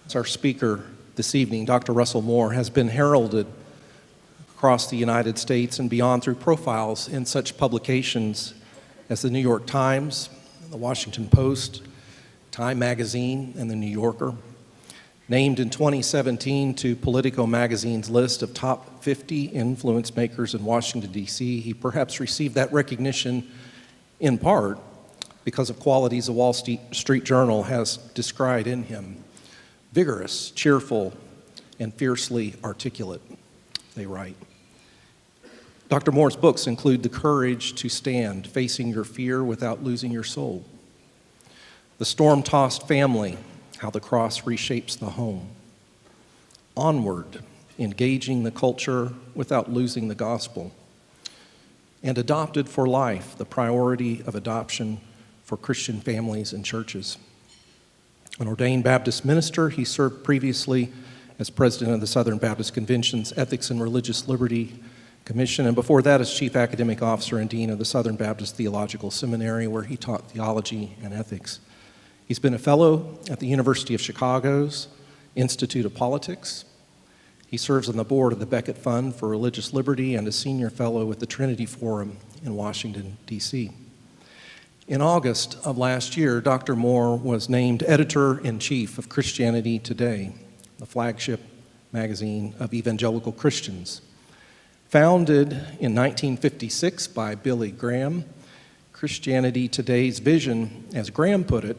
as our speaker this evening, Dr. Russell Moore, has been heralded across the United States and beyond through profiles in such publications as the New York Times, the Washington Post, Time Magazine, and the New Yorker. Named in 2017 to Politico magazine's list of top 50 influence makers in Washington, D.C., he perhaps received that recognition in part because of qualities the Wall Street Journal has described in him. Vigorous, cheerful, and fiercely articulate, they write. Dr. Moore's books include The Courage to Stand, Facing Your Fear Without Losing Your Soul, The Storm-Tossed Family, How the Cross Reshapes the Home, Onward, Engaging the Culture Without Losing the Gospel, and Adopted for Life, the priority of adoption for Christian families and churches. An ordained Baptist minister, he served previously as president of the Southern Baptist Convention's Ethics and Religious Liberty Commission, and before that as chief academic officer and dean of the Southern Baptist Theological Seminary, where he taught theology and ethics. He's been a fellow at the University of Chicago's Institute of Politics. He serves on the board of the Becket Fund for Religious Liberty and a senior fellow with the Trinity Forum in Washington, D.C. In August of last year, Dr. Moore was named editor-in-chief of Christianity Today, the flagship magazine of evangelical Christians. Founded in 1956 by Billy Graham, Christianity Today's vision, as Graham put it,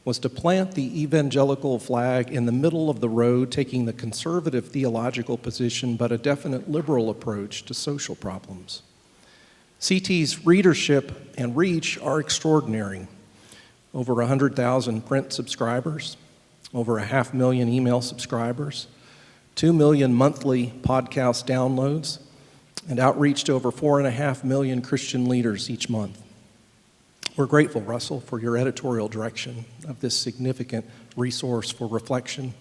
was to plant the evangelical flag in the middle of the road, taking the conservative theological position but a definite liberal approach to social problems. CT's readership and reach are extraordinary. Over 100,000 print subscribers, over 500,000 email subscribers, 2 million monthly podcast downloads, and outreach to over 4.5 million Christian leaders each month. We're grateful, Russell, for your editorial direction of this significant resource for reflection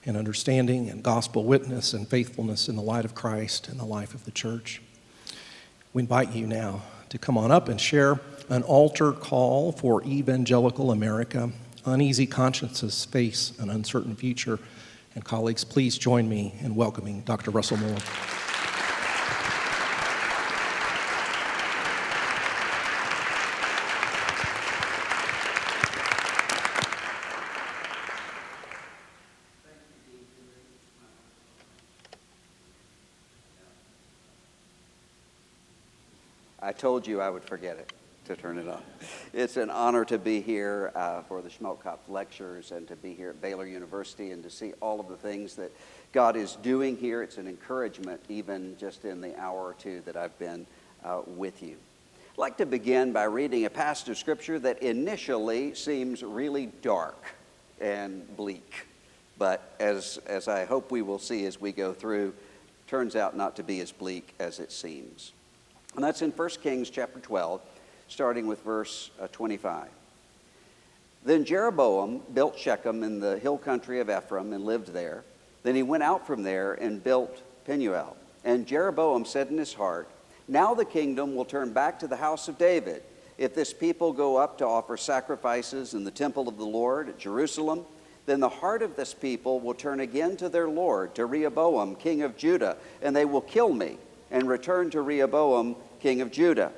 and understanding and gospel witness and faithfulness in the light of Christ and the life of the church. We invite you now to come on up and share an altar call for evangelical America. Uneasy consciences face an uncertain future. And colleagues, please join me in welcoming Dr. Russell Moore. I told you I would forget it to turn it on. It's an honor to be here for the Schmelkopf Lectures and to be here at Baylor University and to see all of the things that God is doing here. It's an encouragement even just in the hour or two that I've been with you. I'd like to begin by reading a passage of Scripture that initially seems really dark and bleak, but as I hope we will see as we go through, turns out not to be as bleak as it seems. And that's in 1 Kings chapter 12, starting with verse 25. Then Jeroboam built Shechem in the hill country of Ephraim and lived there. Then he went out from there and built Penuel. And Jeroboam said in his heart, now the kingdom will turn back to the house of David. If this people go up to offer sacrifices in the temple of the Lord at Jerusalem, then the heart of this people will turn again to their Lord, to Rehoboam, king of Judah, and they will kill me and return to Rehoboam, king of Judah.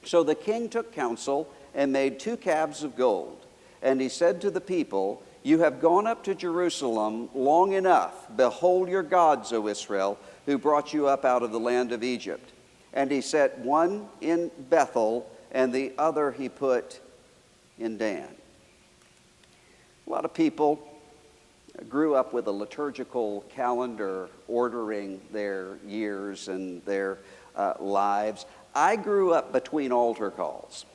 So the king took counsel and made 2 calves of gold. And he said to the people, you have gone up to Jerusalem long enough. Behold your gods, O Israel, who brought you up out of the land of Egypt. And he set one in Bethel, and the other he put in Dan. A lot of people grew up with a liturgical calendar ordering their years and their lives. I grew up between altar calls.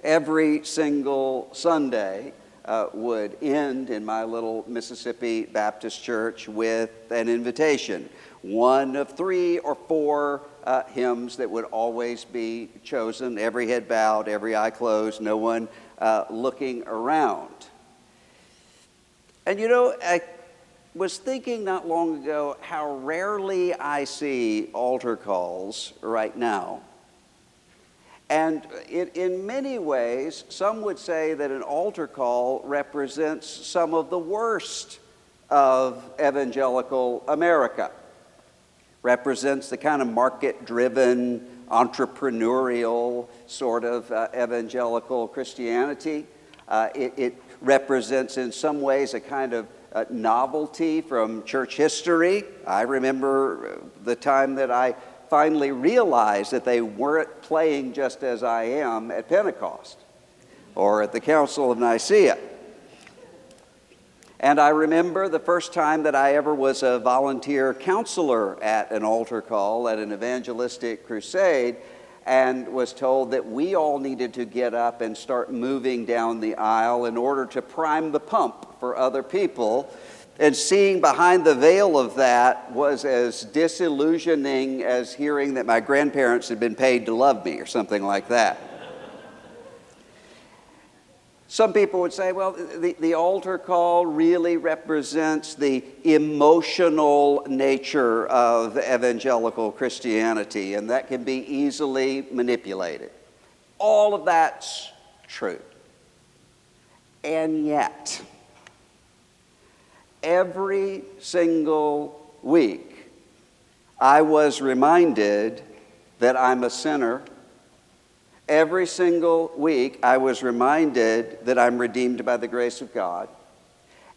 Every single Sunday would end in my little Mississippi Baptist church with an invitation. One of 3 or 4 hymns that would always be chosen, every head bowed, every eye closed, no one looking around. And you know, I was thinking not long ago how rarely I see altar calls right now. And in many ways, some would say that an altar call represents some of the worst of evangelical America. Represents the kind of market-driven, entrepreneurial sort of evangelical Christianity. It represents in some ways a kind of novelty from church history. I remember the time that I finally realized that they weren't playing Just As I Am at Pentecost or at the Council of Nicaea. And I remember the first time that I ever was a volunteer counselor at an altar call at an evangelistic crusade, and was told that we all needed to get up and start moving down the aisle in order to prime the pump for other people. And seeing behind the veil of that was as disillusioning as hearing that my grandparents had been paid to love me or something like that. Some people would say, well, the altar call really represents the emotional nature of evangelical Christianity, and that can be easily manipulated. All of that's true. And yet, every single week, I was reminded that I'm a sinner. Every single week, I was reminded that I'm redeemed by the grace of God.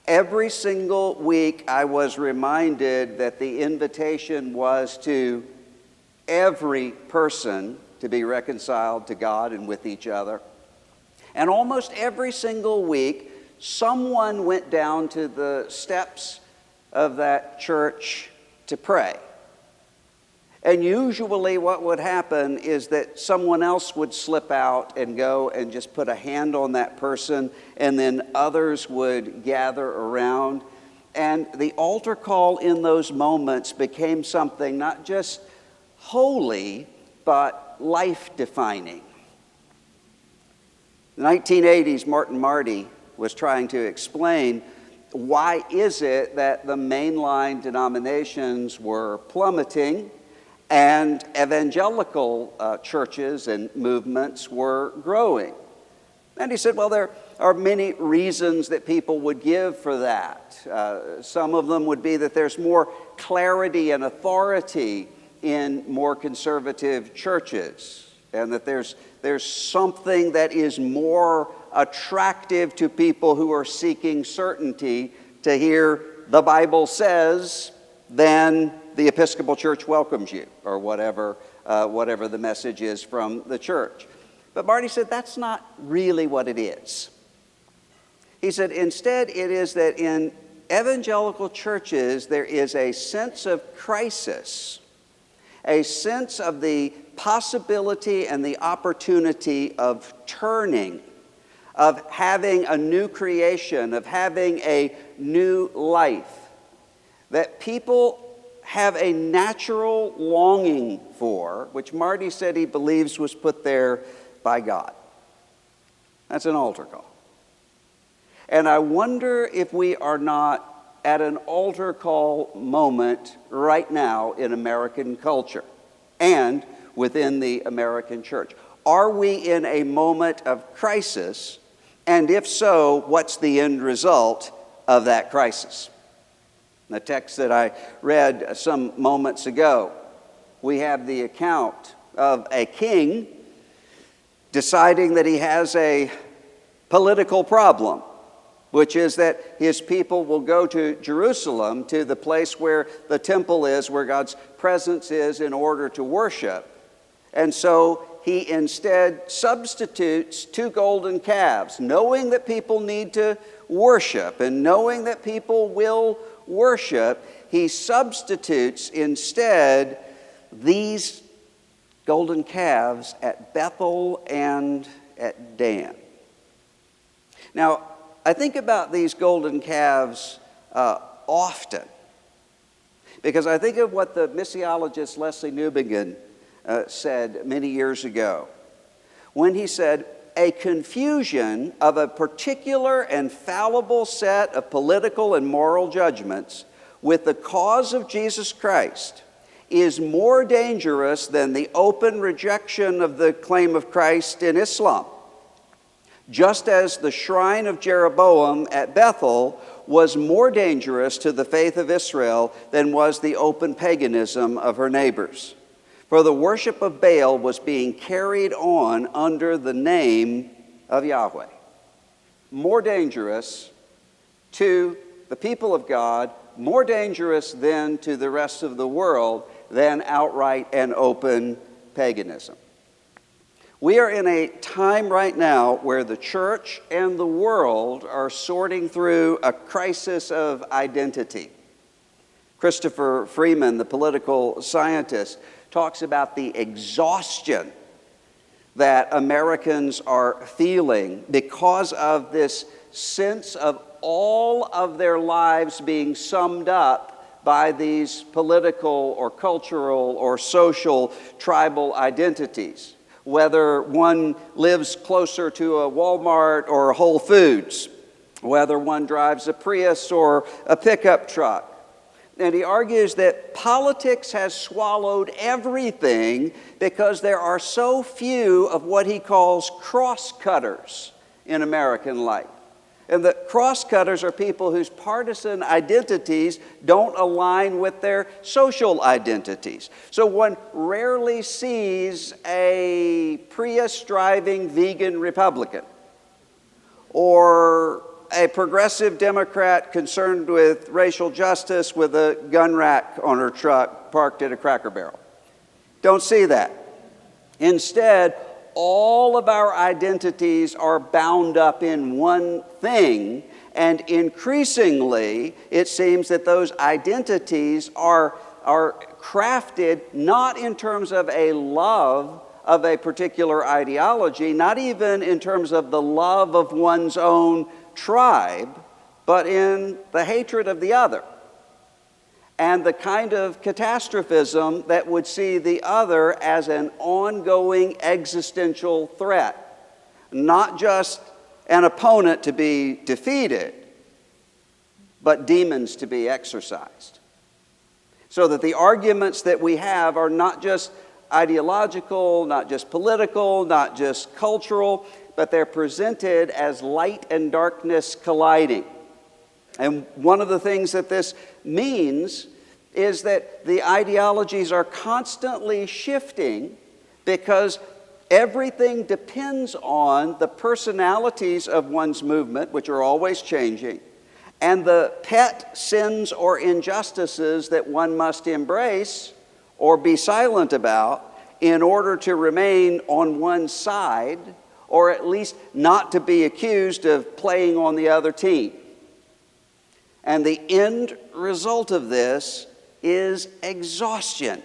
Every single week, I was reminded that the invitation was to every person to be reconciled to God and with each other. And almost every single week, someone went down to the steps of that church to pray. And usually what would happen is that someone else would slip out and go and just put a hand on that person, and then others would gather around. And the altar call in those moments became something not just holy, but life-defining. In the 1980s, Martin Marty was trying to explain why is it that the mainline denominations were plummeting and evangelical churches and movements were growing. And he said, well, there are many reasons that people would give for that. Some of them would be that there's more clarity and authority in more conservative churches, and that there's something that is more attractive to people who are seeking certainty to hear the Bible says than the Episcopal Church welcomes you, or whatever the message is from the church. But Marty said that's not really what it is. He said instead it is that in evangelical churches there is a sense of crisis, a sense of the possibility and the opportunity of turning, of having a new creation, of having a new life, that people have a natural longing for, which Marty said he believes was put there by God. That's an altar call. And I wonder if we are not at an altar call moment right now in American culture and within the American church. Are we in a moment of crisis? And if so, what's the end result of that crisis? In the text that I read some moments ago, we have the account of a king deciding that he has a political problem, which is that his people will go to Jerusalem, to the place where the temple is, where God's presence is, in order to worship. And so he instead substitutes 2 golden calves, knowing that people need to worship and knowing that people will worship. He substitutes instead these golden calves at Bethel and at Dan. Now, I think about these golden calves often, because I think of what the missiologist Leslie Newbigin said many years ago, when he said, a confusion of a particular and fallible set of political and moral judgments with the cause of Jesus Christ is more dangerous than the open rejection of the claim of Christ in Islam. Just as the shrine of Jeroboam at Bethel was more dangerous to the faith of Israel than was the open paganism of her neighbors. For the worship of Baal was being carried on under the name of Yahweh. More dangerous to the people of God, more dangerous than to the rest of the world than outright and open paganism. We are in a time right now where the church and the world are sorting through a crisis of identity. Christopher Freeman, the political scientist, talks about the exhaustion that Americans are feeling because of this sense of all of their lives being summed up by these political or cultural or social tribal identities. Whether one lives closer to a Walmart or a Whole Foods, whether one drives a Prius or a pickup truck. And he argues that politics has swallowed everything because there are so few of what he calls cross-cutters in American life. And the cross-cutters are people whose partisan identities don't align with their social identities. So one rarely sees a Prius-driving vegan Republican or a progressive Democrat concerned with racial justice with a gun rack on her truck parked at a Cracker Barrel. Don't see that. Instead, all of our identities are bound up in one thing, and increasingly, it seems that those identities are crafted not in terms of a love of a particular ideology, not even in terms of the love of one's own tribe, but in the hatred of the other, and the kind of catastrophism that would see the other as an ongoing existential threat, not just an opponent to be defeated, but demons to be exorcised. So that the arguments that we have are not just ideological, not just political, not just cultural, but they're presented as light and darkness colliding. And one of the things that this means is that the ideologies are constantly shifting because everything depends on the personalities of one's movement, which are always changing, and the pet sins or injustices that one must embrace or be silent about in order to remain on one side, or at least not to be accused of playing on the other team. And the end result of this is exhaustion.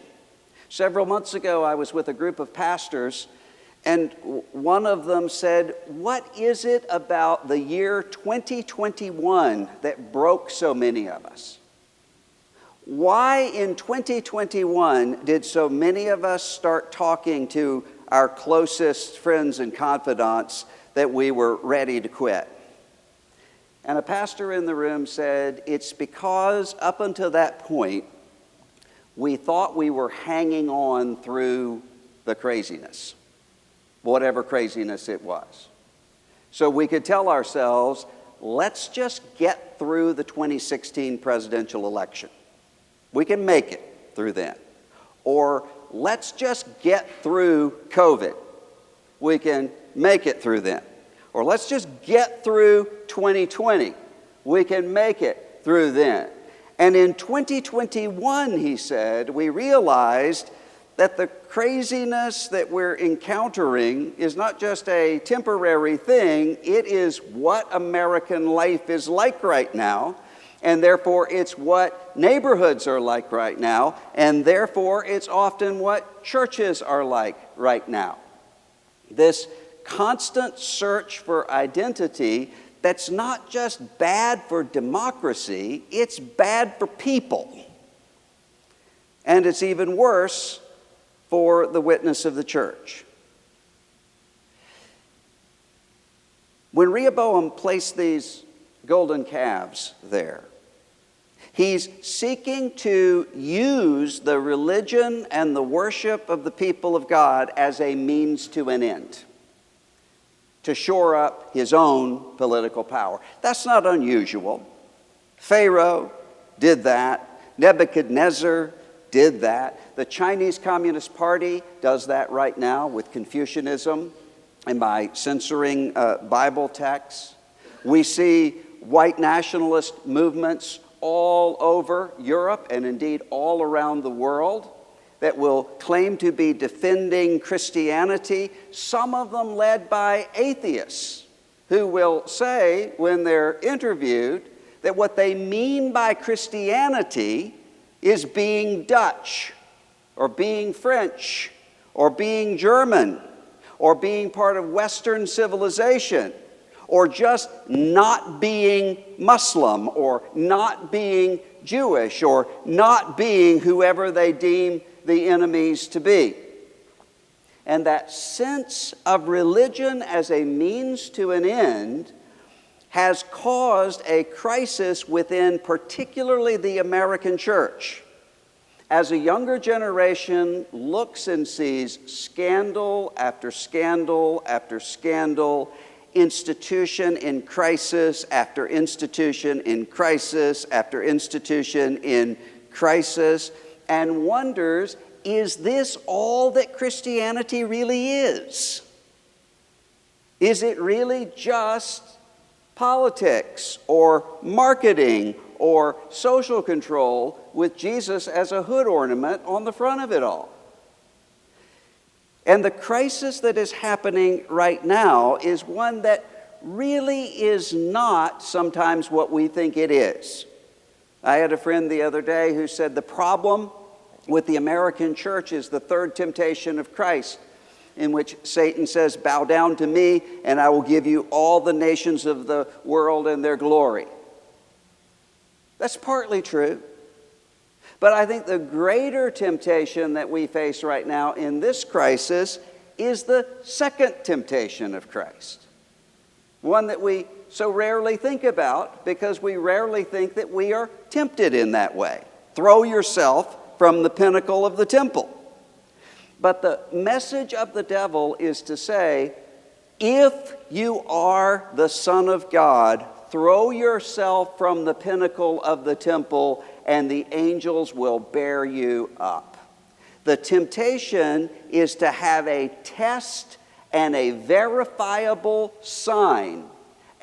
Several months ago, I was with a group of pastors, and one of them said, "What is it about the year 2021 that broke so many of us? Why in 2021 did so many of us start talking to our closest friends and confidants that we were ready to quit?" And a pastor in the room said, "It's because up until that point, we thought we were hanging on through the craziness, whatever craziness it was. So we could tell ourselves, let's just get through the 2016 presidential election. We can make it through then. Or let's just get through COVID. We can make it through then. Or let's just get through 2020. We can make it through then." And in 2021, he said, we realized that the craziness that we're encountering is not just a temporary thing, it is what American life is like right now, and therefore it's what neighborhoods are like right now, and therefore it's often what churches are like right now. This constant search for identity that's not just bad for democracy, it's bad for people. And it's even worse for the witness of the church. When Rehoboam placed these golden calves there, He's seeking to use the religion and the worship of the people of God as a means to an end, to shore up his own political power. That's not unusual. Pharaoh did that. Nebuchadnezzar did that. The Chinese Communist Party does that right now with Confucianism and by censoring Bible texts. We see white nationalist movements all over Europe and indeed all around the world that will claim to be defending Christianity, some of them led by atheists who will say when they're interviewed that what they mean by Christianity is being Dutch or being French or being German or being part of Western civilization, or just not being Muslim, or not being Jewish, or not being whoever they deem the enemies to be. And that sense of religion as a means to an end has caused a crisis within particularly the American church. As a younger generation looks and sees scandal after scandal after scandal, institution in crisis after institution in crisis after institution in crisis, and wonders, is this all that Christianity really is? Is it really just politics or marketing or social control with Jesus as a hood ornament on the front of it all? And the crisis that is happening right now is one that really is not sometimes what we think it is. I had a friend the other day who said the problem with the American church is the third temptation of Christ, in which Satan says, "Bow down to me, and I will give you all the nations of the world and their glory." That's partly true. But I think the greater temptation that we face right now in this crisis is the second temptation of Christ. One that we so rarely think about because we rarely think that we are tempted in that way. Throw yourself from the pinnacle of the temple. But the message of the devil is to say, if you are the Son of God, throw yourself from the pinnacle of the temple and the angels will bear you up. The temptation is to have a test and a verifiable sign,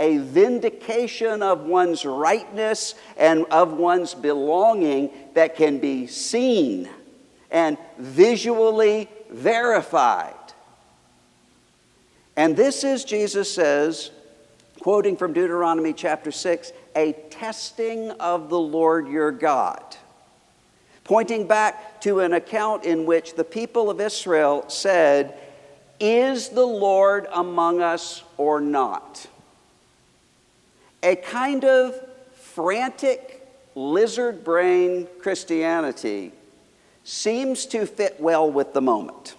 a vindication of one's rightness and of one's belonging that can be seen and visually verified. And this is, Jesus says, quoting from Deuteronomy chapter 6, a testing of the Lord your God. Pointing back to an account in which the people of Israel said, "Is the Lord among us or not?" A kind of frantic lizard brain Christianity seems to fit well with the moment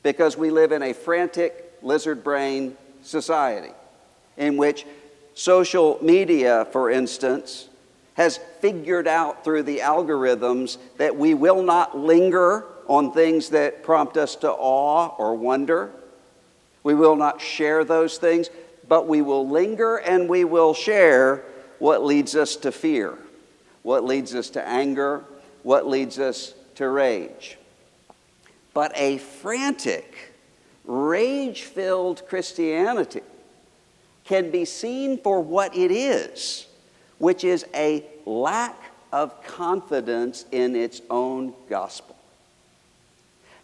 because we live in a frantic lizard brain society in which social media, for instance, has figured out through the algorithms that we will not linger on things that prompt us to awe or wonder. We will not share those things, but we will linger and we will share what leads us to fear, what leads us to anger, what leads us to rage. But a frantic, rage-filled Christianity can be seen for what it is, which is a lack of confidence in its own gospel.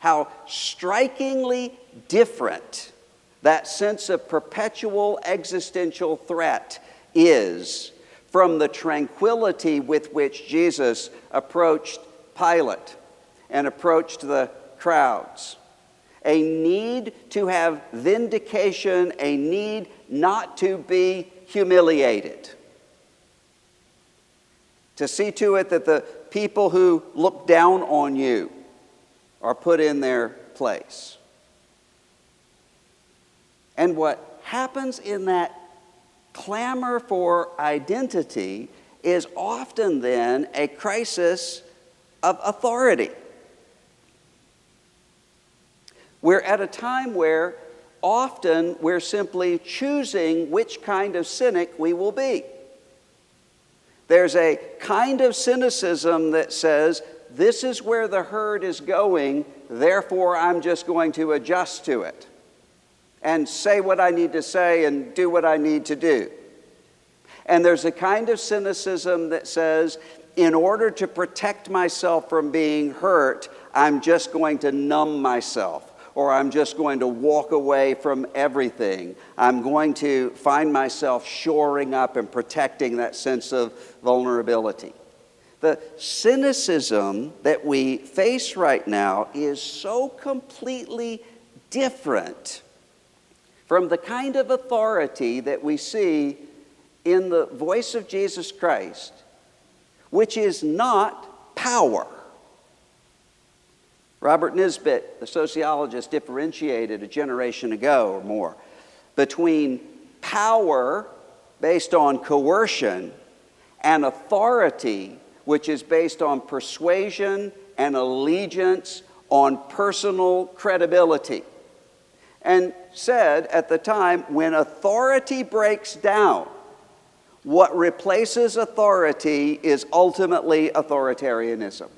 How strikingly different that sense of perpetual existential threat is from the tranquility with which Jesus approached Pilate and approached the crowds. A need to have vindication, a need not to be humiliated. To see to it that the people who look down on you are put in their place. And what happens in that clamor for identity is often then a crisis of authority. We're at a time where often we're simply choosing which kind of cynic we will be. There's a kind of cynicism that says, this is where the herd is going, therefore I'm just going to adjust to it and say what I need to say and do what I need to do. And there's a kind of cynicism that says, in order to protect myself from being hurt, I'm just going to numb myself, or I'm just going to walk away from everything. I'm going to find myself shoring up and protecting that sense of vulnerability. The cynicism that we face right now is so completely different from the kind of authority that we see in the voice of Jesus Christ, which is not power. Robert Nisbet, the sociologist, differentiated a generation ago or more between power based on coercion and authority, which is based on persuasion and allegiance on personal credibility. And said at the time, when authority breaks down, what replaces authority is ultimately authoritarianism.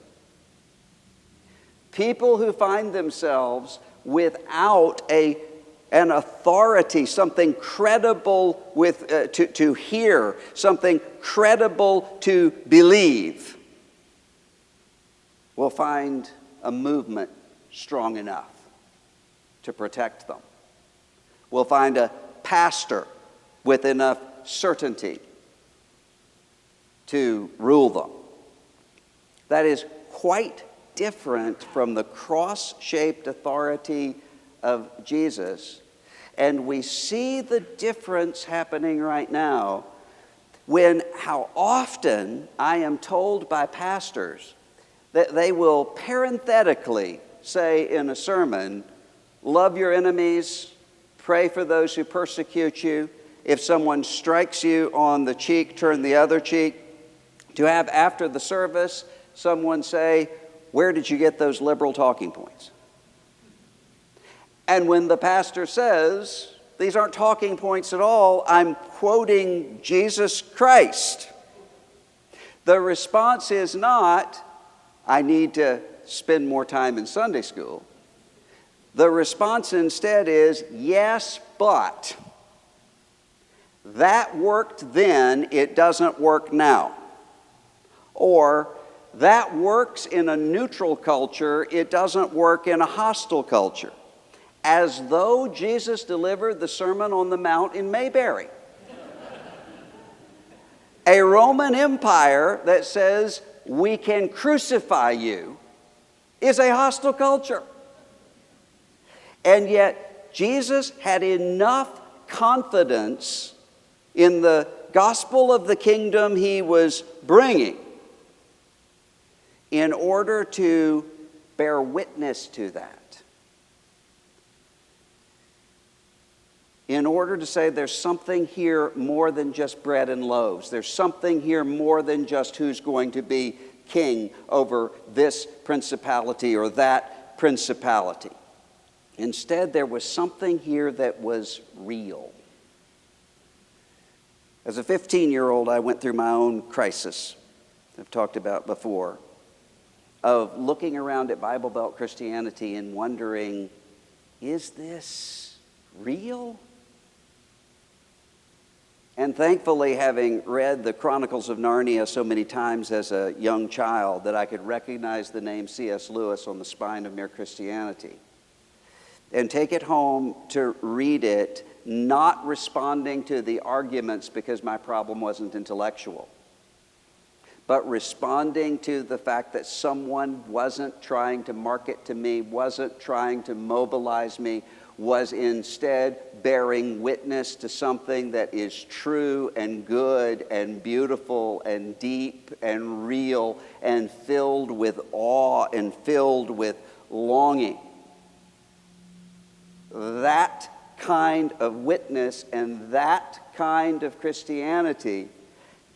People who find themselves without an authority, something credible to hear, something credible to believe, will find a movement strong enough to protect them. Will find a pastor with enough certainty to rule them. That is quite different from the cross-shaped authority of Jesus. And we see the difference happening right now when how often I am told by pastors that they will parenthetically say in a sermon, love your enemies, pray for those who persecute you. If someone strikes you on the cheek, turn the other cheek. To have after the service someone say, where did you get those liberal talking points? And when the pastor says, these aren't talking points at all, I'm quoting Jesus Christ, the response is not, I need to spend more time in Sunday school. The response instead is, yes, but that worked then, it doesn't work now. Or that works in a neutral culture, it doesn't work in a hostile culture. As though Jesus delivered the Sermon on the Mount in Mayberry. A Roman Empire that says we can crucify you is a hostile culture. And yet Jesus had enough confidence in the gospel of the kingdom he was bringing in order to bear witness to that. In order to say there's something here more than just bread and loaves. There's something here more than just who's going to be king over this principality or that principality. Instead, there was something here that was real. As a 15-year-old, I went through my own crisis, I've talked about before, of looking around at Bible Belt Christianity and wondering, is this real? And thankfully, having read the Chronicles of Narnia so many times as a young child that I could recognize the name C.S. Lewis on the spine of Mere Christianity and take it home to read it, not responding to the arguments because my problem wasn't intellectual, but responding to the fact that someone wasn't trying to market to me, wasn't trying to mobilize me, was instead bearing witness to something that is true and good and beautiful and deep and real and filled with awe and filled with longing. That kind of witness and that kind of Christianity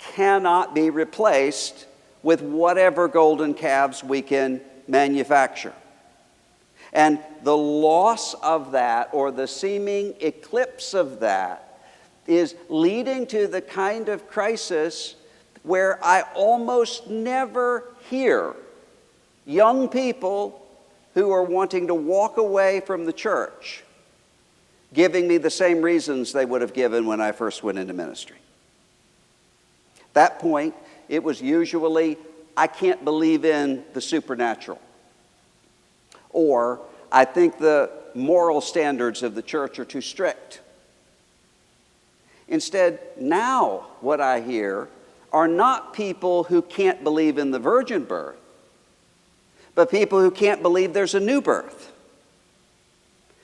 cannot be replaced with whatever golden calves we can manufacture. And the loss of that, or the seeming eclipse of that, is leading to the kind of crisis where I almost never hear young people who are wanting to walk away from the church giving me the same reasons they would have given when I first went into ministry. At that point, it was usually, I can't believe in the supernatural. Or, I think the moral standards of the church are too strict. Instead, now what I hear are not people who can't believe in the virgin birth, but people who can't believe there's a new birth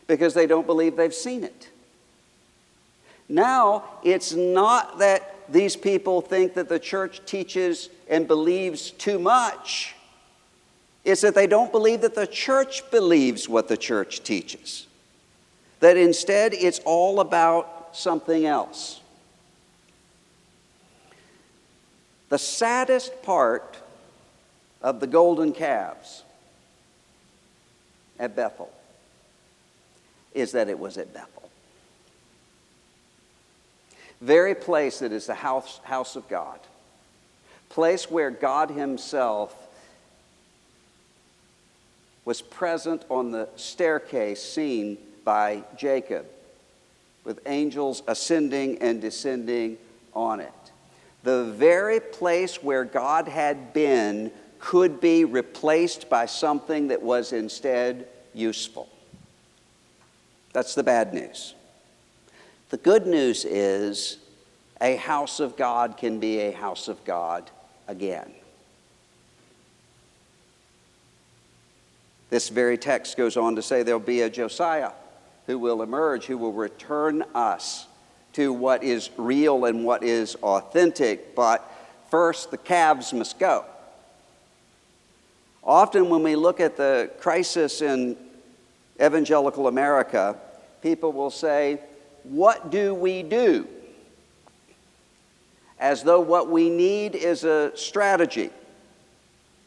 because they don't believe they've seen it. Now, it's not that these people think that the church teaches and believes too much. It's that they don't believe that the church believes what the church teaches. That instead, it's all about something else. The saddest part of the golden calves at Bethel is that it was at Bethel. Very place that is the house of God. Place where God himself was present on the staircase seen by Jacob, with angels ascending and descending on it. The very place where God had been could be replaced by something that was instead useful. That's the bad news. The good news is a house of God can be a house of God again. This very text goes on to say there'll be a Josiah who will emerge, who will return us to what is real and what is authentic. But first, the calves must go. Often when we look at the crisis in evangelical America, people will say, "What do we do?" As though what we need is a strategy.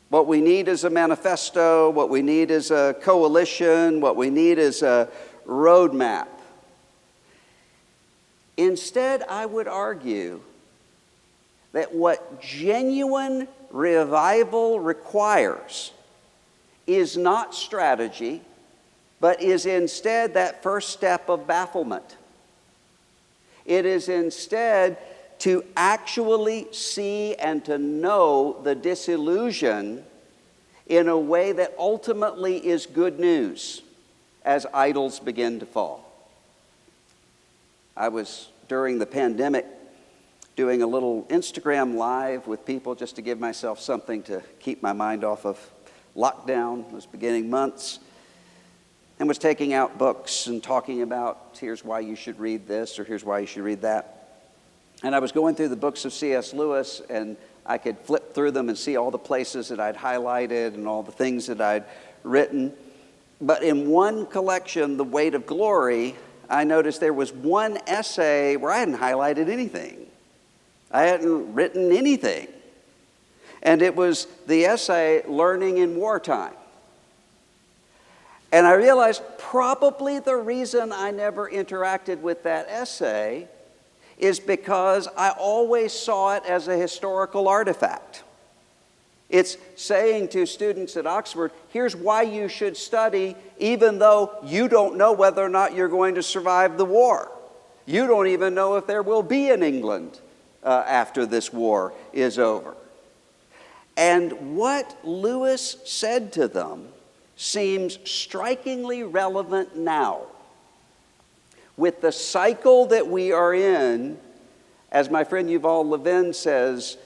What we need is a manifesto. What we need is a coalition. What we need is a roadmap. Instead, I would argue that what genuine revival requires is not strategy, but is instead that first step of bafflement. It is instead to actually see and to know the disillusion in a way that ultimately is good news as idols begin to fall. I was, during the pandemic, doing a little Instagram live with people just to give myself something to keep my mind off of lockdown, those beginning months, and was taking out books and talking about, here's why you should read this or here's why you should read that. And I was going through the books of C.S. Lewis, and I could flip through them and see all the places that I'd highlighted and all the things that I'd written. But in one collection, The Weight of Glory, I noticed there was one essay where I hadn't highlighted anything. I hadn't written anything. And it was the essay, Learning in Wartime. And I realized probably the reason I never interacted with that essay is because I always saw it as a historical artifact. It's saying to students at Oxford, here's why you should study, even though you don't know whether or not you're going to survive the war. You don't even know if there will be an England after this war is over. And what Lewis said to them seems strikingly relevant now. With the cycle that we are in, as my friend Yuval Levin says,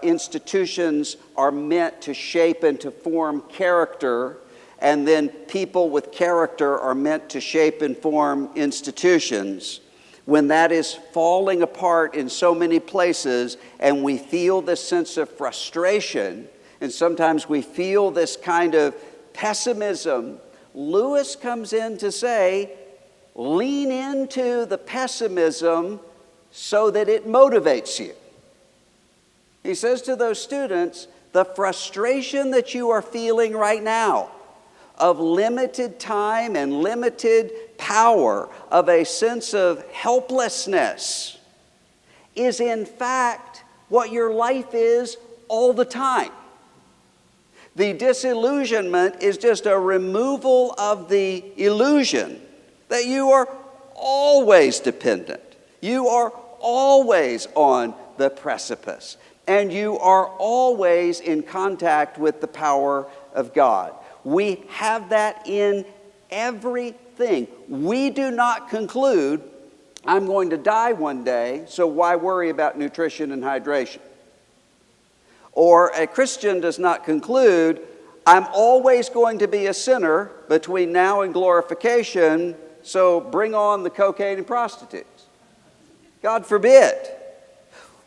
institutions are meant to shape and to form character, and then people with character are meant to shape and form institutions. When that is falling apart in so many places, and we feel this sense of frustration, and sometimes we feel this kind of pessimism, Lewis comes in to say, lean into the pessimism so that it motivates you. He says to those students, the frustration that you are feeling right now of limited time and limited power, of a sense of helplessness, is in fact what your life is all the time. The disillusionment is just a removal of the illusion that you are always dependent. You are always on the precipice. And you are always in contact with the power of God. We have that in everything. We do not conclude, I'm going to die one day, so why worry about nutrition and hydration? Or a Christian does not conclude, I'm always going to be a sinner between now and glorification, so bring on the cocaine and prostitutes. God forbid.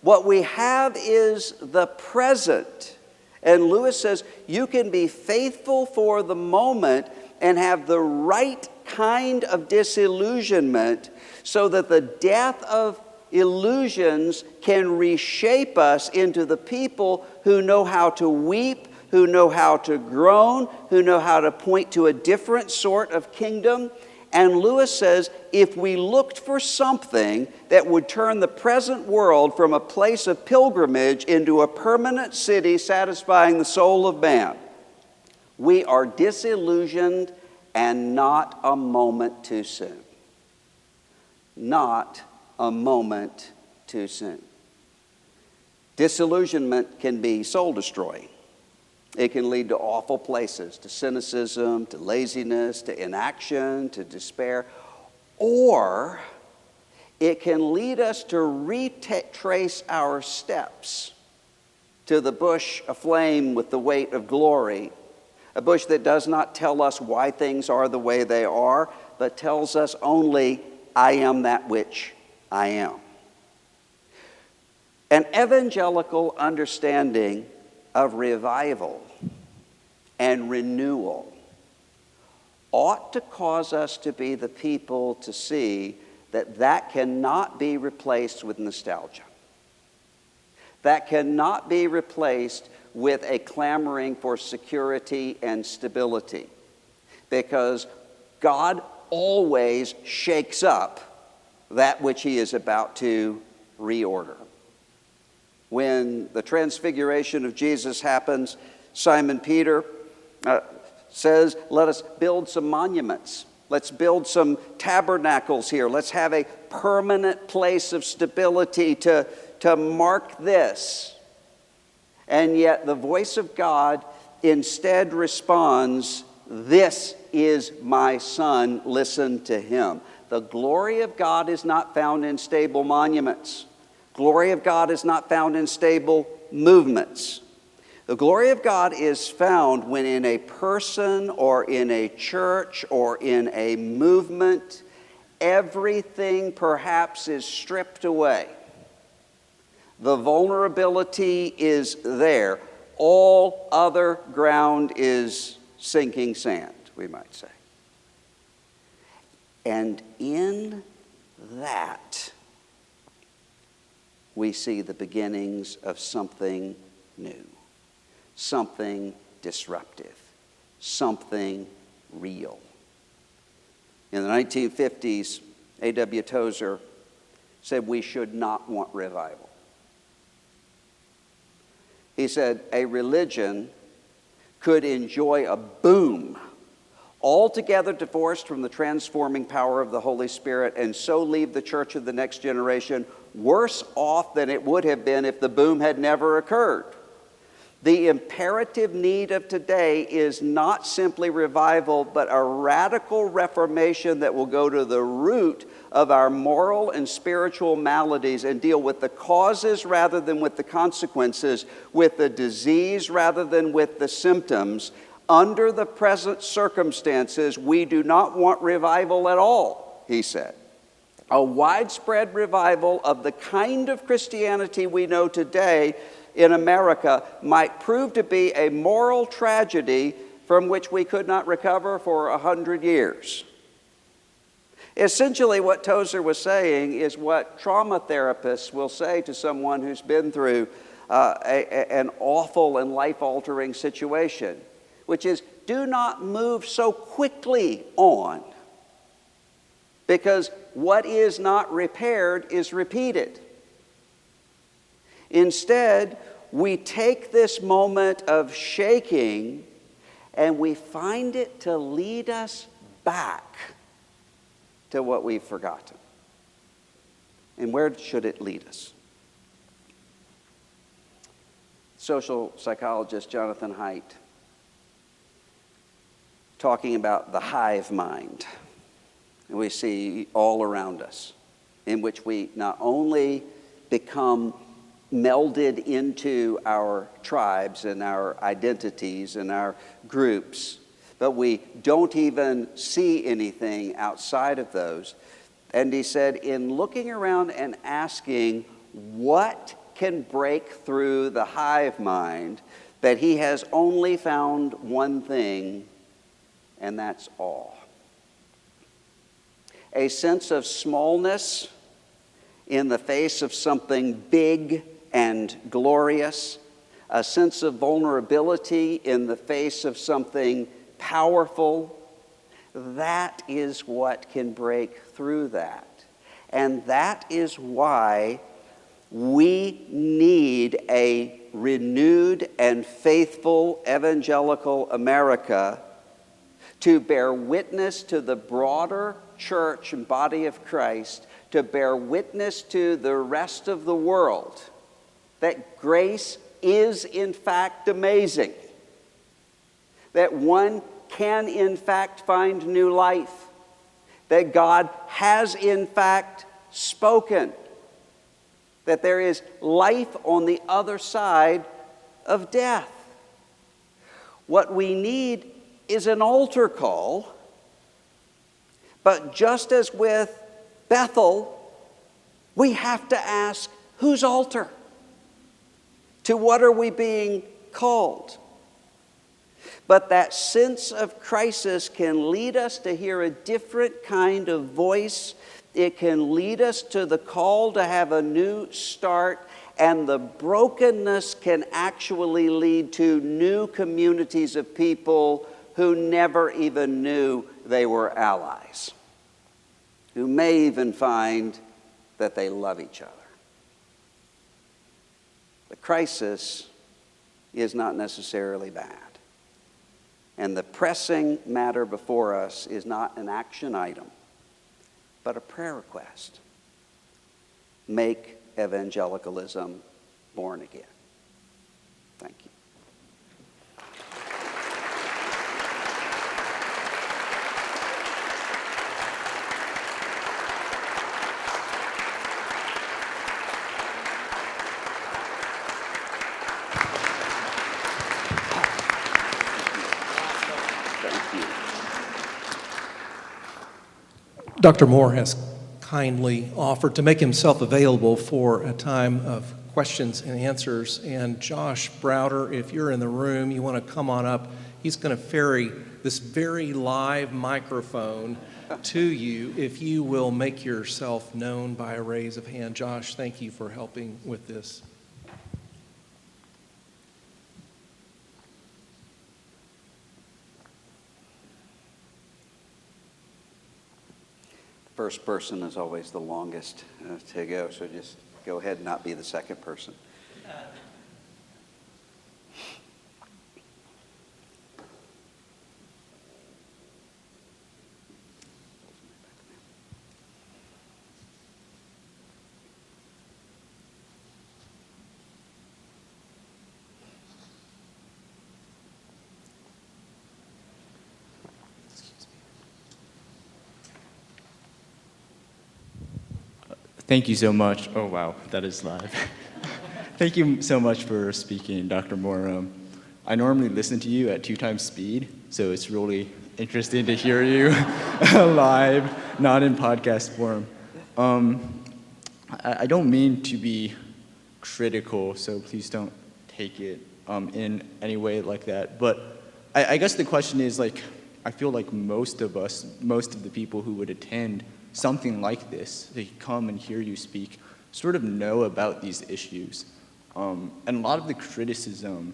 What we have is the present. And Lewis says you can be faithful for the moment and have the right kind of disillusionment so that the death of illusions can reshape us into the people who know how to weep, who know how to groan, who know how to point to a different sort of kingdom. And Lewis says, if we looked for something that would turn the present world from a place of pilgrimage into a permanent city satisfying the soul of man, we are disillusioned and not a moment too soon. Not a moment too soon. Disillusionment can be soul-destroying. It can lead to awful places, to cynicism, to laziness, to inaction, to despair. Or it can lead us to retrace our steps to the bush aflame with the weight of glory, a bush that does not tell us why things are the way they are, but tells us only, I am that which I am. An evangelical understanding of revival and renewal ought to cause us to be the people to see that cannot be replaced with nostalgia. That cannot be replaced with a clamoring for security and stability, because God always shakes up that which he is about to reorder. When the transfiguration of Jesus happens, Simon Peter says, let us build some monuments. Let's build some tabernacles here. Let's have a permanent place of stability to mark this. And yet the voice of God instead responds, this is my son, listen to him. The glory of God is not found in stable monuments. Glory of God is not found in stable movements. The glory of God is found when in a person or in a church or in a movement, everything perhaps is stripped away. The vulnerability is there. All other ground is sinking sand, we might say. And in that, we see the beginnings of something new, something disruptive, something real. In the 1950s, A.W. Tozer said we should not want revival. He said a religion could enjoy a boom altogether divorced from the transforming power of the Holy Spirit and so leave the church of the next generation worse off than it would have been if the boom had never occurred. The imperative need of today is not simply revival, but a radical reformation that will go to the root of our moral and spiritual maladies and deal with the causes rather than with the consequences, with the disease rather than with the symptoms. Under the present circumstances, we do not want revival at all, he said. A widespread revival of the kind of Christianity we know today in America might prove to be a moral tragedy from which we could not recover for 100 years. Essentially, what Tozer was saying is what trauma therapists will say to someone who's been through an awful and life-altering situation, which is do not move so quickly on, because what is not repaired is repeated. Instead, we take this moment of shaking and we find it to lead us back to what we've forgotten. And where should it lead us? Social psychologist Jonathan Haidt, talking about the hive mind we see all around us, in which we not only become melded into our tribes and our identities and our groups, but we don't even see anything outside of those. And he said, in looking around and asking what can break through the hive mind, that he has only found one thing, and that's awe. A sense of smallness in the face of something big and glorious, a sense of vulnerability in the face of something powerful. That is what can break through that. And that is why we need a renewed and faithful evangelical America to bear witness to the broader church and body of Christ, to bear witness to the rest of the world that grace is in fact amazing, that one can in fact find new life, that God has in fact spoken, that there is life on the other side of death. What we need is an altar call, but just as with Bethel, we have to ask, whose altar? To what are we being called? But that sense of crisis can lead us to hear a different kind of voice. It can lead us to the call to have a new start, and the brokenness can actually lead to new communities of people who never even knew they were allies, who may even find that they love each other. The crisis is not necessarily bad. And the pressing matter before us is not an action item, but a prayer request. Make evangelicalism born again. Thank you. Dr. Moore has kindly offered to make himself available for a time of questions and answers. And Josh Browder, if you're in the room, you want to come on up. He's going to ferry this very live microphone to you if you will make yourself known by a raise of hand. Josh, thank you for helping with this. First person is always the longest to go, so just go ahead and not be the second person. Thank you so much. Oh, wow, that is live. Thank you so much for speaking, Dr. Moore. I normally listen to you at 2 times speed, so it's really interesting to hear you live, not in podcast form. I don't mean to be critical, so please don't take it in any way like that. But I guess the question is, like, I feel like most of the people who would attend something like this, they come and hear you speak, sort of know about these issues. And a lot of the criticism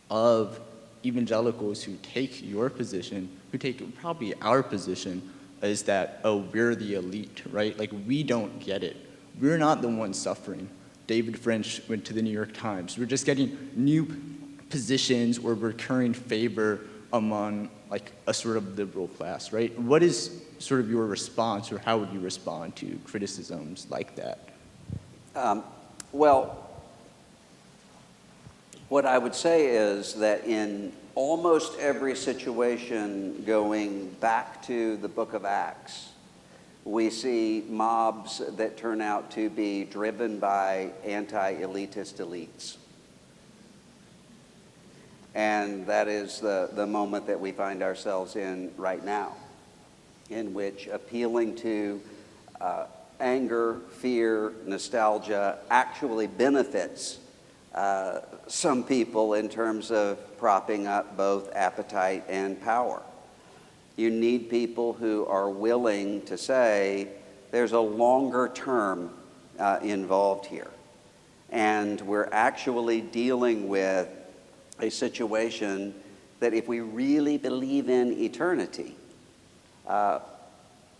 of evangelicals who take your position, who take probably our position, is that, oh, we're the elite, right? Like, we don't get it. We're not the ones suffering. David French went to the New York Times. We're just getting new positions or recurring favor among like a sort of liberal class, right? What is sort of your response, or how would you respond to criticisms like that? Well, what I would say is that in almost every situation going back to the book of Acts, we see mobs that turn out to be driven by anti-elitist elites. And that is the moment that we find ourselves in right now, in which appealing to anger, fear, nostalgia actually benefits some people in terms of propping up both appetite and power. You need people who are willing to say there's a longer term involved here. And we're actually dealing with a situation that, if we really believe in eternity,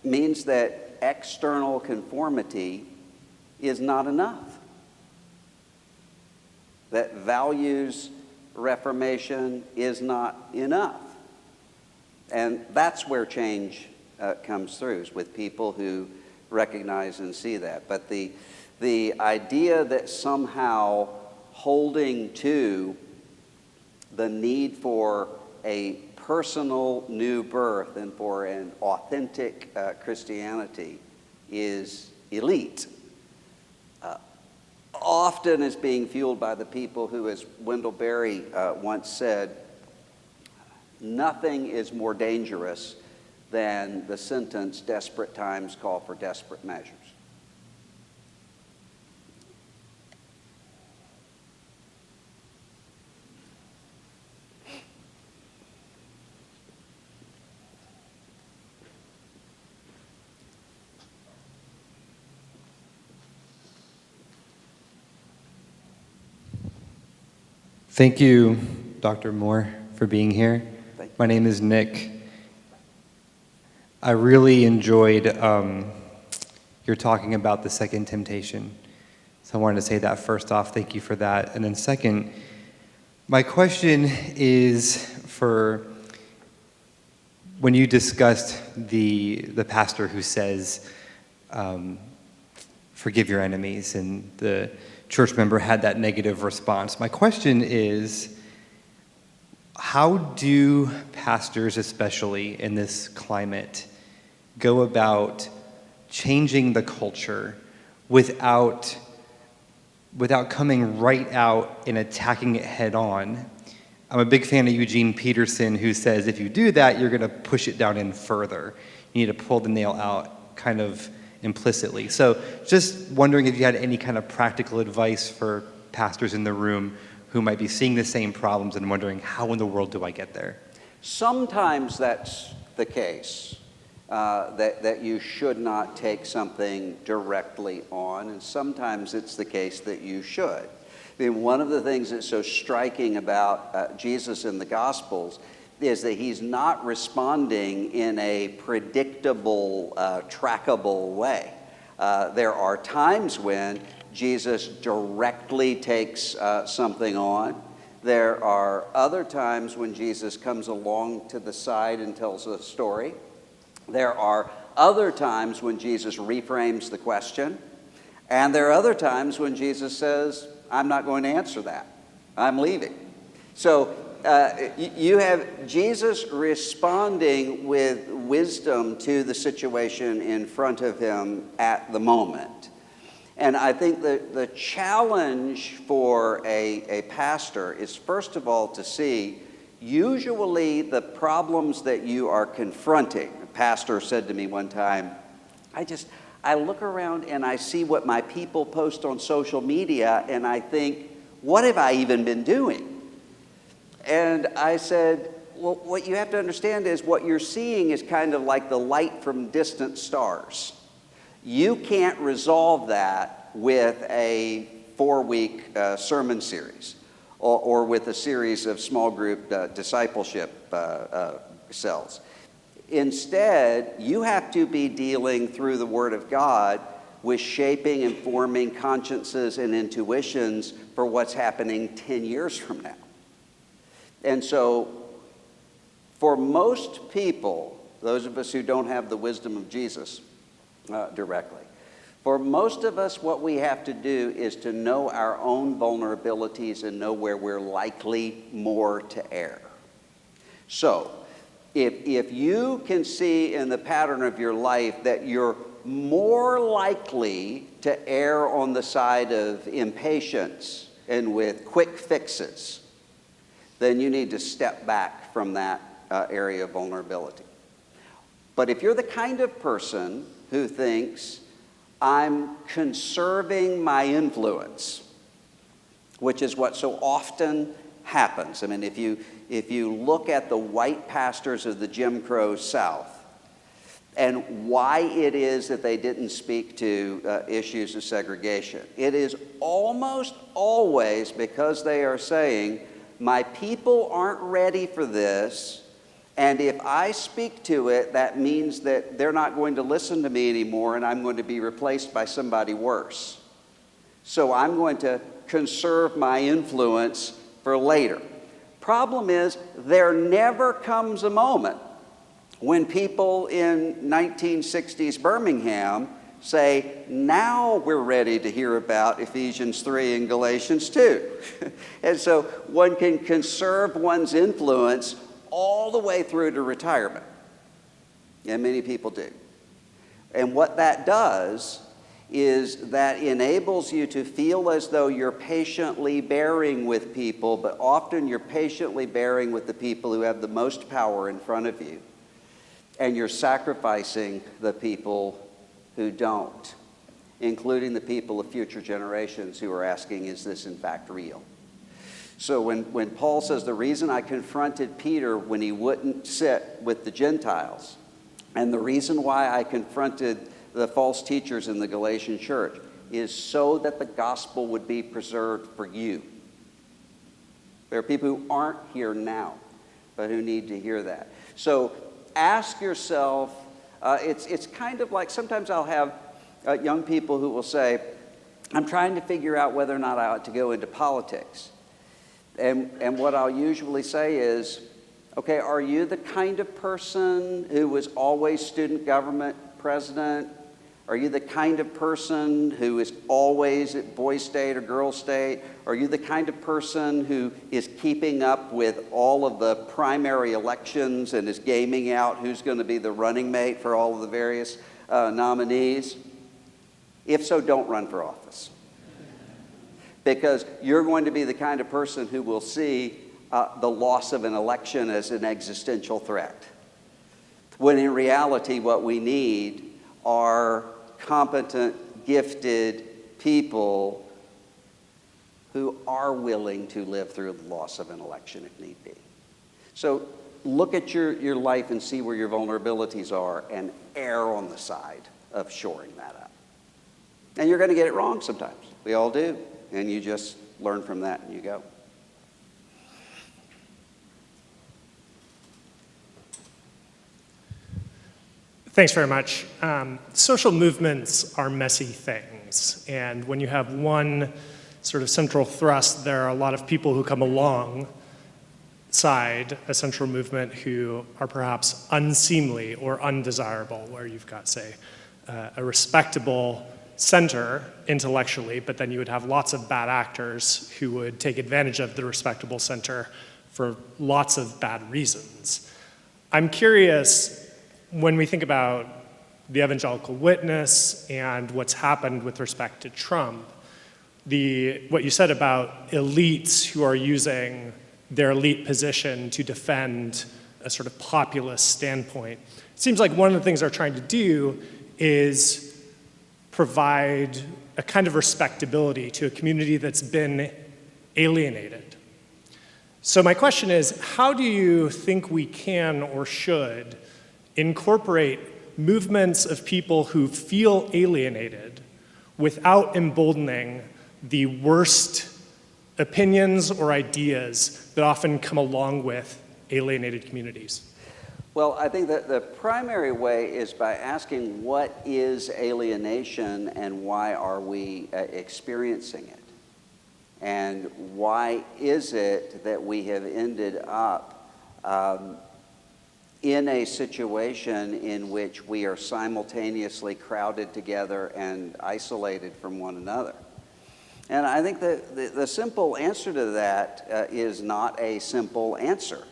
means that external conformity is not enough. That values reformation is not enough. And that's where change comes through, is with people who recognize and see that. But the idea that somehow holding to the need for a personal new birth and for an authentic Christianity is elite, often is being fueled by the people who, as Wendell Berry once said, nothing is more dangerous than the sentence, "Desperate times call for desperate measures." Thank you, Dr. Moore, for being here. My name is Nick. I really enjoyed your talking about the second temptation. So I wanted to say that first off, thank you for that. And then second, my question is for when you discussed the pastor who says, forgive your enemies, and the church member had that negative response. My question is, how do pastors, especially in this climate, go about changing the culture without coming right out and attacking it head on? I'm a big fan of Eugene Peterson, who says if you do that, you're going to push it down in further. You need to pull the nail out kind of implicitly. So just wondering if you had any kind of practical advice for pastors in the room who might be seeing the same problems and wondering, how in the world do I get there? Sometimes that's the case, that you should not take something directly on, and sometimes it's the case that you should. I mean, one of the things that's so striking about Jesus in the Gospels is that he's not responding in a predictable, trackable way. There are times when Jesus directly takes something on. There are other times when Jesus comes along to the side and tells a story. There are other times when Jesus reframes the question. And there are other times when Jesus says, I'm not going to answer that. I'm leaving. So you have Jesus responding with wisdom to the situation in front of him at the moment. And I think that the challenge for a pastor is, first of all, to see usually the problems that you are confronting. A pastor said to me one time, I look around and I see what my people post on social media and I think, what have I even been doing? And I said, well, what you have to understand is what you're seeing is kind of like the light from distant stars. You can't resolve that with a 4-week sermon series or with a series of small group discipleship cells. Instead, you have to be dealing through the Word of God with shaping and forming consciences and intuitions for what's happening 10 years from now. And so, for most people, those of us who don't have the wisdom of Jesus directly, for most of us, what we have to do is to know our own vulnerabilities and know where we're likely more to err. So, if you can see in the pattern of your life that you're more likely to err on the side of impatience and with quick fixes, then you need to step back from that area of vulnerability. But if you're the kind of person who thinks, I'm conserving my influence, which is what so often happens. I mean, if you look at the white pastors of the Jim Crow South and why it is that they didn't speak to issues of segregation, it is almost always because they are saying, my people aren't ready for this, and if I speak to it, that means that they're not going to listen to me anymore and I'm going to be replaced by somebody worse. So I'm going to conserve my influence for later. Problem is, there never comes a moment when people in 1960s Birmingham say, now we're ready to hear about Ephesians 3 and Galatians 2. And so one can conserve one's influence all the way through to retirement. And many people do. And what that does is that enables you to feel as though you're patiently bearing with people, but often you're patiently bearing with the people who have the most power in front of you. And you're sacrificing the people who don't, including the people of future generations who are asking, is this in fact real? So when Paul says, the reason I confronted Peter when he wouldn't sit with the Gentiles, and the reason why I confronted the false teachers in the Galatian church, is so that the gospel would be preserved for you. There are people who aren't here now, but who need to hear that. So ask yourself, it's kind of like, sometimes I'll have young people who will say, I'm trying to figure out whether or not I ought to go into politics. And what I'll usually say is, okay, are you the kind of person who was always student government president? Are you the kind of person who is always at boy state or girl state? Are you the kind of person who is keeping up with all of the primary elections and is gaming out who's going to be the running mate for all of the various nominees? If so, don't run for office. Because you're going to be the kind of person who will see the loss of an election as an existential threat. When in reality, what we need are competent, gifted people who are willing to live through the loss of an election if need be. So look at your life and see where your vulnerabilities are and err on the side of shoring that up. And you're going to get it wrong sometimes. We all do. And you just learn from that and you go. Thanks very much. Social movements are messy things. And when you have one sort of central thrust, there are a lot of people who come alongside a central movement who are perhaps unseemly or undesirable, where you've got, say, a respectable center intellectually, but then you would have lots of bad actors who would take advantage of the respectable center for lots of bad reasons. I'm curious, when we think about the evangelical witness and what's happened with respect to Trump, what you said about elites who are using their elite position to defend a sort of populist standpoint, it seems like one of the things they're trying to do is provide a kind of respectability to a community that's been alienated. So my question is, how do you think we can or should incorporate movements of people who feel alienated without emboldening the worst opinions or ideas that often come along with alienated communities? Well, I think that the primary way is by asking what is alienation and why are we experiencing it? And why is it that we have ended up in a situation in which we are simultaneously crowded together and isolated from one another? And I think that the simple answer to that is not a simple answer,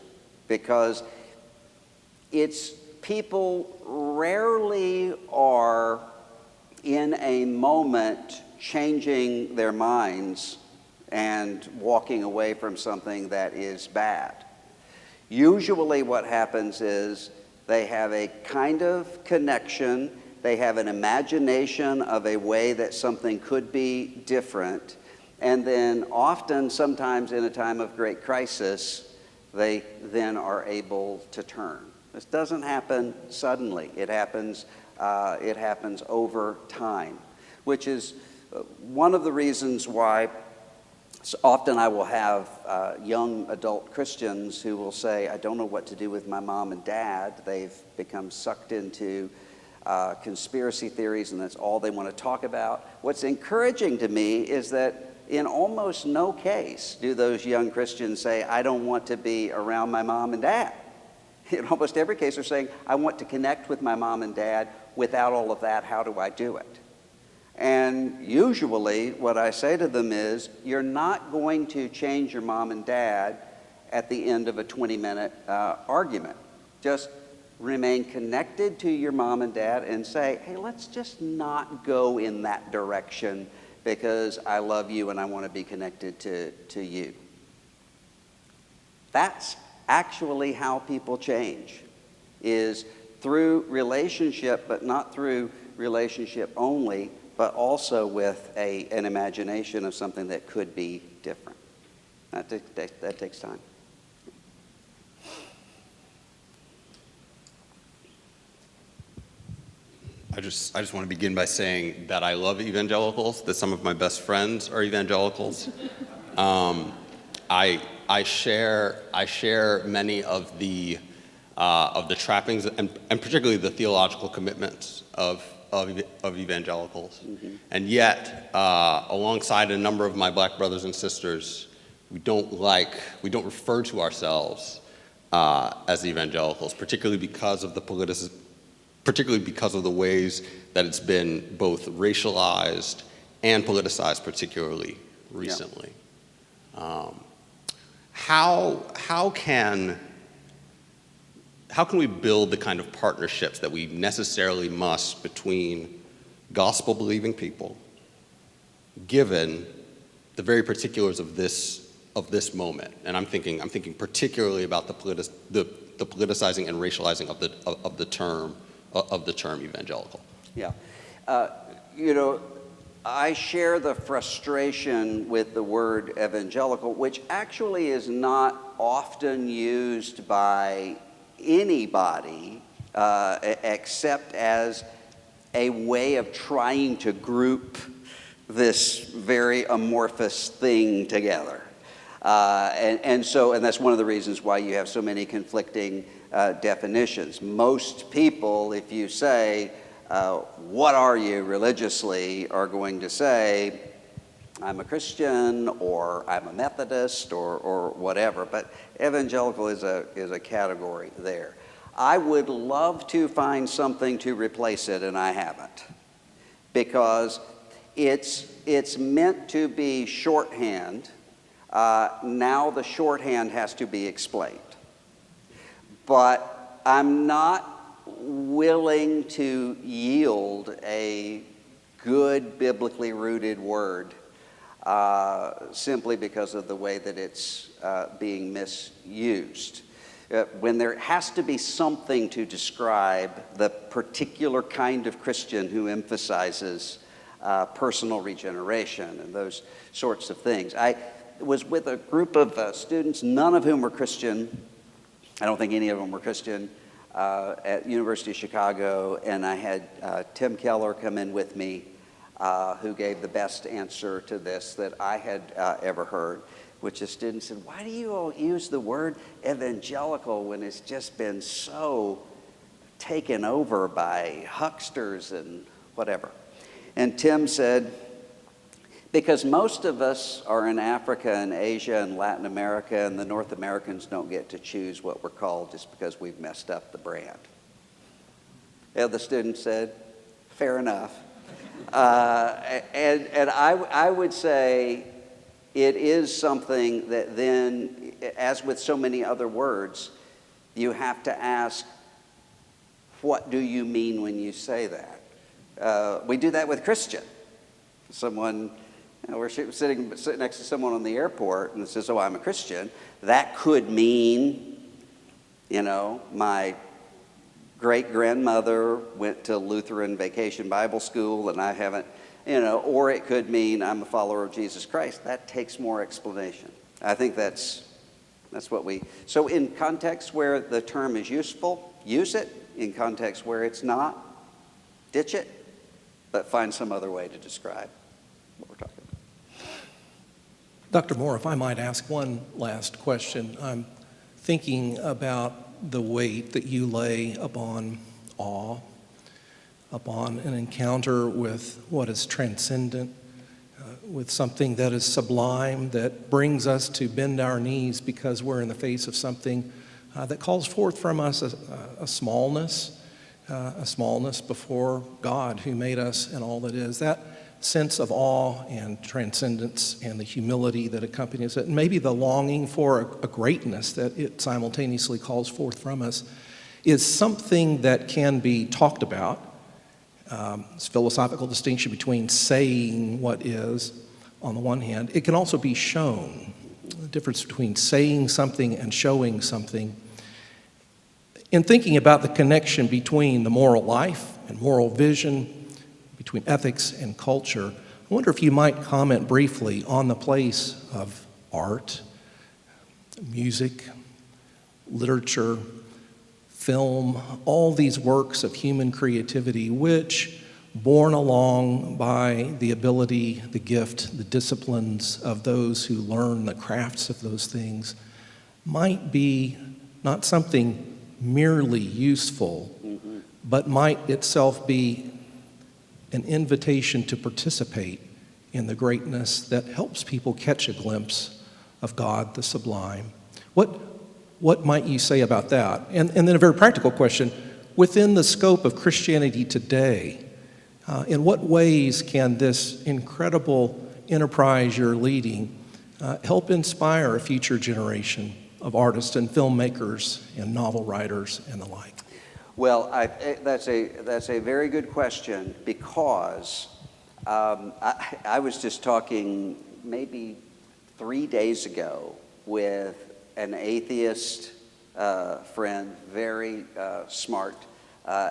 because it's people rarely are in a moment changing their minds and walking away from something that is bad. Usually what happens is they have a kind of connection, they have an imagination of a way that something could be different, and then often, sometimes in a time of great crisis, they then are able to turn. This doesn't happen suddenly. It happens over time, which is one of the reasons why so often I will have young adult Christians who will say, I don't know what to do with my mom and dad. They've become sucked into conspiracy theories, and that's all they want to talk about. What's encouraging to me is that in almost no case do those young Christians say, I don't want to be around my mom and dad. In almost every case, they're saying, I want to connect with my mom and dad. Without all of that, how do I do it? And usually what I say to them is, you're not going to change your mom and dad at the end of a 20-minute argument. Just remain connected to your mom and dad and say, hey, let's just not go in that direction because I love you and I want to be connected to you. That's actually how people change, is through relationship, but not through relationship only, but also with an imagination of something that could be different. That takes time. I just want to begin by saying that I love evangelicals, that some of my best friends are evangelicals. I share many of the trappings and particularly the theological commitments of evangelicals. Mm-hmm. And yet, alongside a number of my black brothers and sisters, we don't refer to ourselves as evangelicals, particularly because of the ways that it's been both racialized and politicized, particularly recently. Yeah. How can we build the kind of partnerships that we necessarily must between gospel-believing people, given the very particulars of this moment? And I'm thinking particularly about the politicizing and racializing of the term evangelical. Yeah, I share the frustration with the word evangelical, which actually is not often used by anybody except as a way of trying to group this very amorphous thing together. And that's one of the reasons why you have so many conflicting definitions. Most people, if you say, what are you religiously, are going to say, I'm a Christian, or I'm a Methodist, or whatever. But evangelical is a category there. I would love to find something to replace it, and I haven't, because it's meant to be shorthand. Now the shorthand has to be explained. But I'm not willing to yield a good biblically rooted word simply because of the way that it's being misused. When there has to be something to describe the particular kind of Christian who emphasizes personal regeneration and those sorts of things. I was with a group of students, none of whom were Christian. I don't think any of them were Christian, at University of Chicago, and I had Tim Keller come in with me. who gave the best answer to this that I had ever heard, which a student said, why do you all use the word evangelical when it's just been so taken over by hucksters and whatever? And Tim said, because most of us are in Africa and Asia and Latin America, and the North Americans don't get to choose what we're called just because we've messed up the brand. The other student said, fair enough. And I would say it is something that then, as with so many other words, you have to ask, what do you mean when you say that? We do that with Christian. Someone, we're sitting next to someone on the airport and it says, oh, I'm a Christian. That could mean, my great-grandmother went to Lutheran Vacation Bible School and I haven't, or it could mean I'm a follower of Jesus Christ. That takes more explanation. I think that's what so in context where the term is useful, use it. In context where it's not, ditch it, but find some other way to describe what we're talking about. Dr. Moore, if I might ask one last question. I'm thinking about the weight that you lay upon awe, upon an encounter with what is transcendent, with something that is sublime, that brings us to bend our knees because we're in the face of something that calls forth from us a smallness before God who made us and all that is. That sense of awe and transcendence and the humility that accompanies it, and maybe the longing for a greatness that it simultaneously calls forth from us, is something that can be talked about. This philosophical distinction between saying what is, on the one hand. It can also be shown. The difference between saying something and showing something. In thinking about the connection between the moral life and moral vision, between ethics and culture, I wonder if you might comment briefly on the place of art, music, literature, film, all these works of human creativity, which, borne along by the ability, the gift, the disciplines of those who learn the crafts of those things, might be not something merely useful, but might itself be an invitation to participate in the greatness that helps people catch a glimpse of God, the sublime. What might you say about that? And then a very practical question, within the scope of Christianity today, in what ways can this incredible enterprise you're leading help inspire a future generation of artists and filmmakers and novel writers and the like? Well, that's a very good question, because I was just talking maybe 3 days ago with an atheist friend, very smart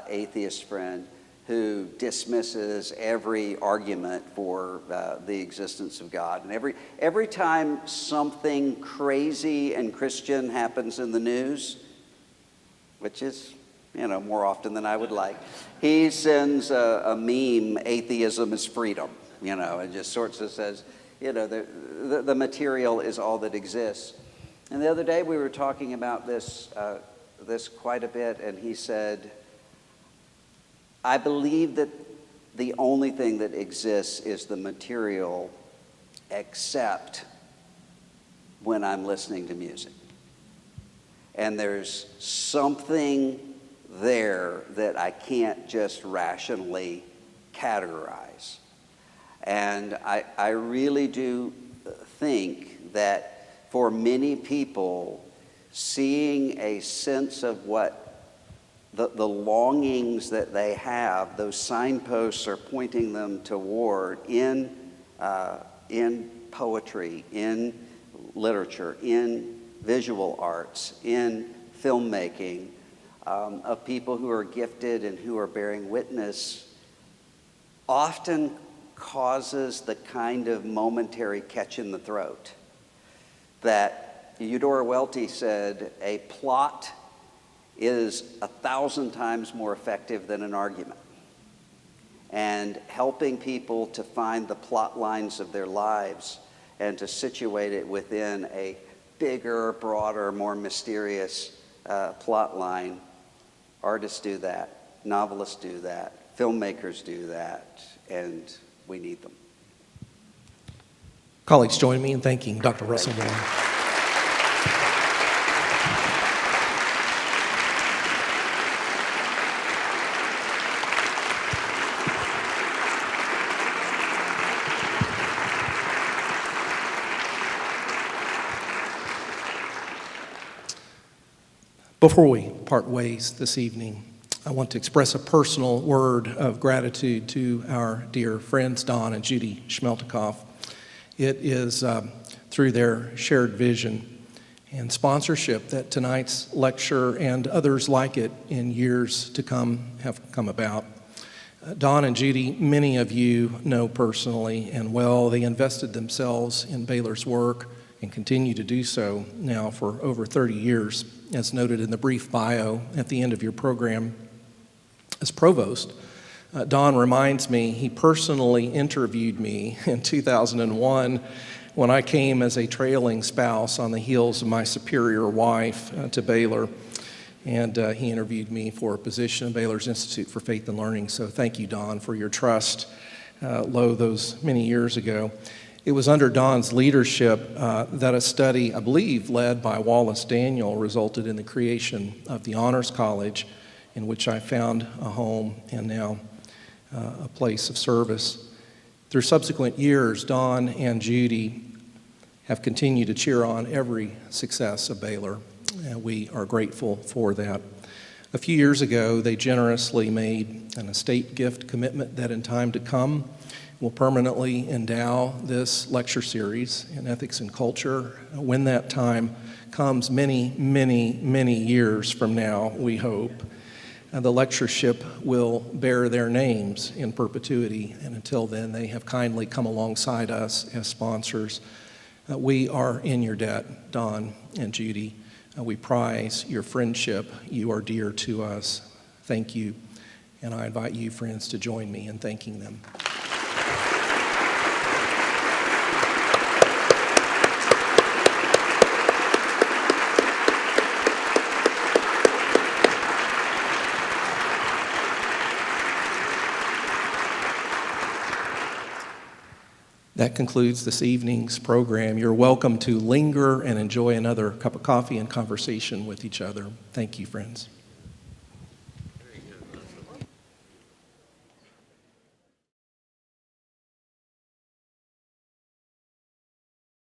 atheist friend, who dismisses every argument for the existence of God. And every time something crazy and Christian happens in the news, which is, more often than I would like, he sends a meme, atheism is freedom, and just sort of says, the material is all that exists. And the other day we were talking about this quite a bit, and he said, I believe that the only thing that exists is the material, except when I'm listening to music. And there's something there that I can't just rationally categorize. And I really do think that for many people, seeing a sense of what the longings that they have, those signposts are pointing them toward in poetry, in literature, in visual arts, in filmmaking, of people who are gifted and who are bearing witness, often causes the kind of momentary catch in the throat that Eudora Welty said, a plot is 1,000 times more effective than an argument. and helping people to find the plot lines of their lives and to situate it within a bigger, broader, more mysterious plot line. Artists do that, novelists do that, filmmakers do that, and we need them. Colleagues, join me in thanking Dr. Russell Moore. Before we part ways this evening, I want to express a personal word of gratitude to our dear friends, Don and Judy Schmeltikoff. It is through their shared vision and sponsorship that tonight's lecture and others like it in years to come have come about. Don and Judy, many of you know personally and well. They invested themselves in Baylor's work and continue to do so now for over 30 years, as noted in the brief bio at the end of your program. As provost, Don reminds me he personally interviewed me in 2001 when I came as a trailing spouse on the heels of my superior wife to Baylor. And he interviewed me for a position at Baylor's Institute for Faith and Learning. So thank you, Don, for your trust, those many years ago. It was under Don's leadership that a study, I believe, led by Wallace Daniel, resulted in the creation of the Honors College, in which I found a home and now a place of service. Through subsequent years, Don and Judy have continued to cheer on every success of Baylor, and we are grateful for that. A few years ago, they generously made an estate gift commitment that in time to come will permanently endow this lecture series in ethics and culture. When that time comes, many, many, many years from now, we hope, the lectureship will bear their names in perpetuity, and until then, they have kindly come alongside us as sponsors. We are in your debt, Don and Judy. We prize your friendship. You are dear to us. Thank you, and I invite you, friends, to join me in thanking them. That concludes this evening's program. You're welcome to linger and enjoy another cup of coffee and conversation with each other. Thank you, friends.